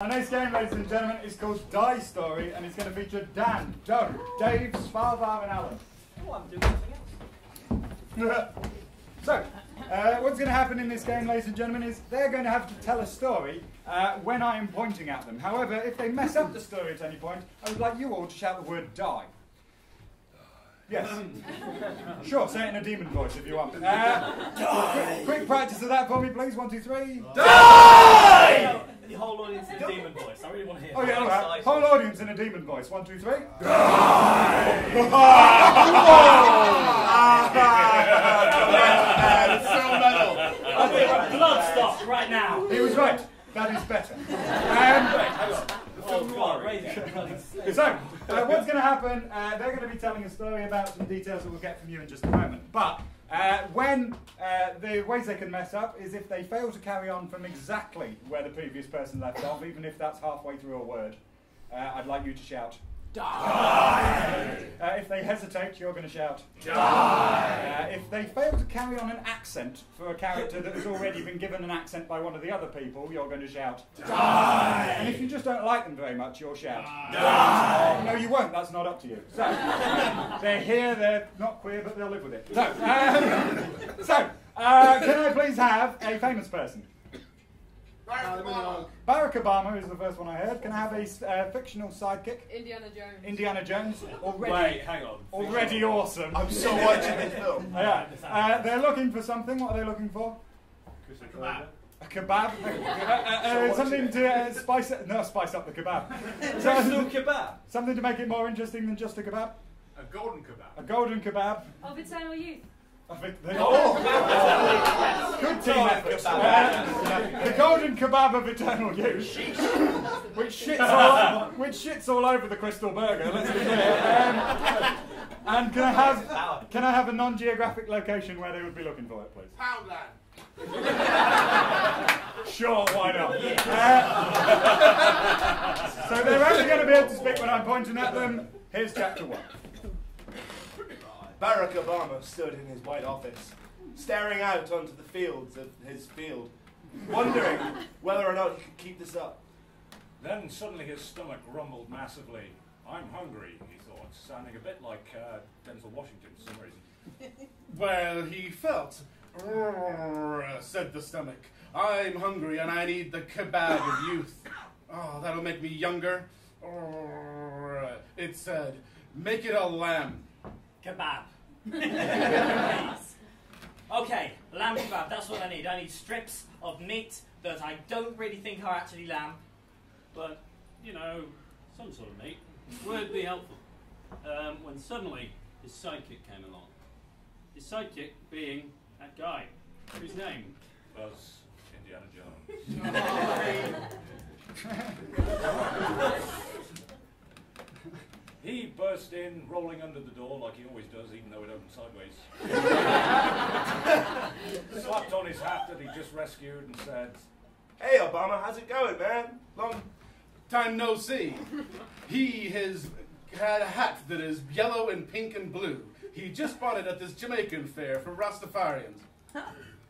Our next game, ladies and gentlemen, is called Die Story, and it's going to feature Dan, Joe, Dave, Svavar, and Allan. Oh, I'm doing something else. So, what's going to happen in this game, ladies and gentlemen, is they're going to have to tell a story when I am pointing at them. However, if they mess up the story at any point, I would like you all to shout the word die. Yes. Sure, say it in a demon voice if you want. Quick practice of that for me, please. 1, 2, 3. Die! The whole audience in a demon voice. I really want to hear. Oh yeah, all right. Whole audience in a demon voice. 1, 2, 3. Die! It's so metal. Blood stop right now. He was right. That is better. Oh God, So, what's going to happen, they're going to be telling a story about some details that we'll get from you in just a moment. But the ways they can mess up is if they fail to carry on from exactly where the previous person left off, even if that's halfway through a word. I'd like you to shout, die! If they hesitate, you're going to shout, die! If they fail to carry on an accent for a character that has already been given an accent by one of the other people, you're going to shout, die! And if you just don't like them very much, you'll shout, die! No, you won't. That's not up to you. So, they're here, they're not queer, but they'll live with it. So, can I please have a famous person? Barack Obama is the first one I heard. Can I have a fictional sidekick? Indiana Jones. Indiana Jones. Already, wait, hang on. Already awesome. I'm still watching this film. Yeah. They're looking for something. What are they looking for? A kebab. Something to spice up the kebab. Kebab. Something to make it more interesting than just a kebab. A golden kebab. A golden kebab. Of eternal youth. Good team effort. The golden kebab of eternal youth, which shits all over the crystal burger. Let's be clear. And can I have a non-geographic location where they would be looking for it, please? Poundland. Sure, why not? So they're only going to be able to speak when I'm pointing at them. Here's chapter 1. Barack Obama stood in his white office, staring out onto the fields of his field, wondering whether or not he could keep this up. Then suddenly his stomach rumbled massively. I'm hungry, he thought, sounding a bit like Denzel Washington for some reason. Well, he felt, said the stomach. I'm hungry and I need the kebab of youth. Oh, that'll make me younger. It said, make it a lamb. Kebab. Please. Okay, lamb kebab, that's what I need. I need strips of meat that I don't really think are actually lamb. But, you know, some sort of meat would be helpful. When suddenly his sidekick came along. His sidekick being that guy. Whose name? Buzz Indiana Jones. He burst in, rolling under the door like he always does, even though it opened sideways. Slapped on his hat that he just rescued and said, Hey Obama, how's it going, man? Long time no see. He has had a hat that is yellow and pink and blue. He just bought it at this Jamaican fair for Rastafarians.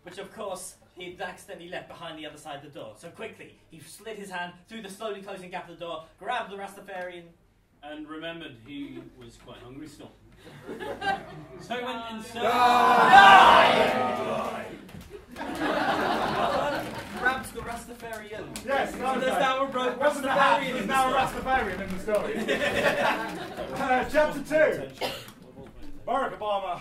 Which of course he'd accidentally left behind the other side of the door. So quickly, he slid his hand through the slowly closing gap of the door, grabbed the Rastafarian, and remembered he was quite hungry still. So he went in search. Grabs the Rastafarian. Yes, so there's now a rogue wasn't a hat, Rastafarian. there's now a Rastafarian in the story. Chapter 2. Barack Obama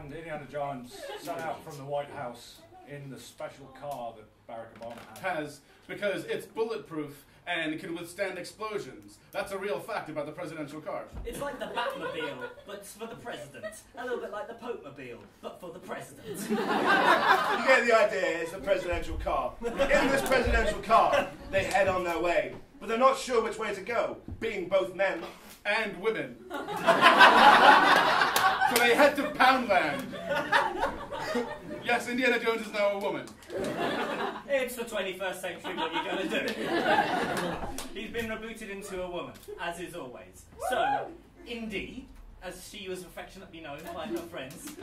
and Indiana Jones set out from the White House in the special car that Barack Obama had. Because it's bulletproof and can withstand explosions. That's a real fact about the presidential car. It's like the Batmobile, but it's for the president. A little bit like the Pope-mobile, but for the president. You get the idea, it's a presidential car. In this presidential car, they head on their way, but they're not sure which way to go, being both men and women. So they head to Poundland. Yes, Indiana Jones is now a woman. It's the 21st century, what are you going to do? He's been rebooted into a woman, as is always. So, Indy, as she was affectionately known by her friends...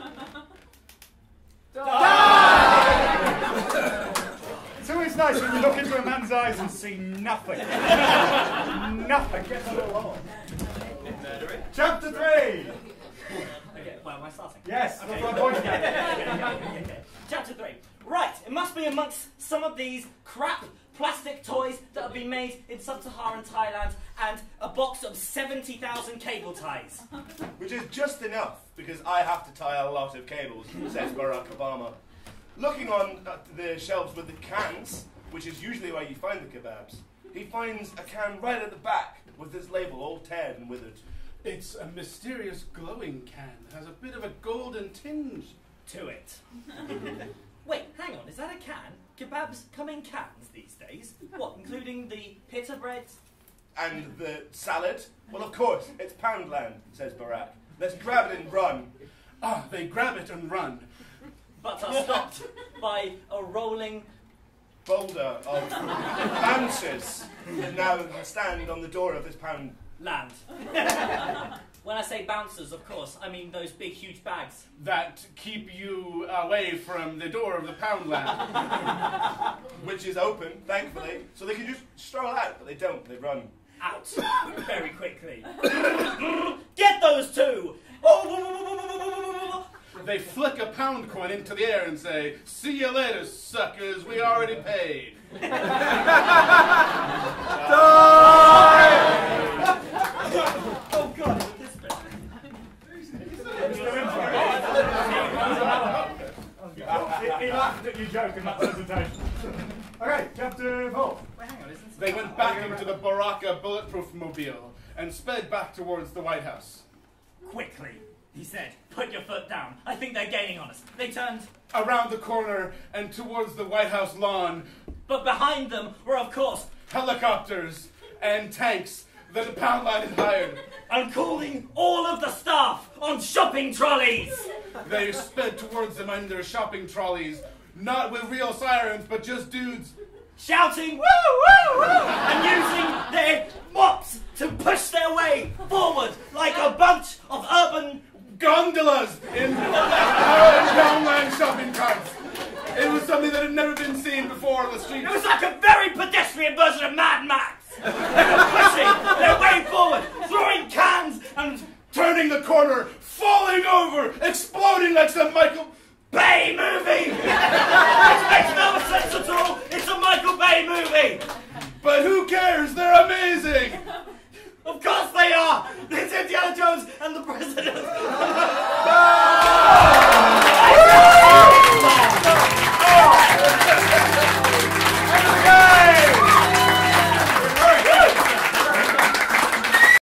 It's always nice when you look into a man's eyes and see nothing. Nothing. Gets a little odd. Chapter 3. Okay, well, am I starting? Yes. Okay. That's what I'm pointing at. Okay. Chapter 3. Right, it must be amongst some of these crap plastic toys that have been made in sub-Saharan Thailand and a box of 70,000 cable ties. Which is just enough, because I have to tie a lot of cables, says Barack Obama. Looking on the shelves with the cans, which is usually where you find the kebabs, he finds a can right at the back with this label all teared and withered. It's a mysterious glowing can. It has a bit of a golden tinge To it. Wait, hang on, is that a can? Kebabs come in cans these days? What, including the pita breads? And the salad? Well, of course, it's Poundland, says Barack. Let's grab it and run. Ah, they grab it and run. But are stopped by a rolling Boulder of bouncers that now stand on the door of this pound. land. When I say bouncers, of course, I mean those big, huge bags. That keep you away from the door of the Poundland. Which is open, thankfully, so they can just stroll out, but they don't, they run. Out very quickly. Get those two! Oh, They flick a pound coin into the air and say, "See you later, suckers, we already paid." oh God, this bit. He laughed at your joke in that presentation. Okay, chapter 4. Wait, hang on, isn't They went back into the Baraka bulletproof mobile and sped back towards the White House. Quickly, he said, put your foot down. I think they're gaining on us. They turned, Around the corner and towards the White House lawn, but behind them were, of course, helicopters and tanks that the Poundland had hired. I'm calling all of the staff on shopping trolleys. They sped towards them in their shopping trolleys, not with real sirens, but just dudes. Shouting, woo, woo, woo, and using their mops to push their way forward like a bunch of urban... Gondolas in Poundland shopping carts. It was something that had never been seen before on the streets. It was like a very pedestrian version of Mad Max. They were pushing their way forward, throwing cans and Turning the corner, falling over, exploding like some Michael Bay movie. It makes no sense at all. It's a Michael Bay movie. But who cares?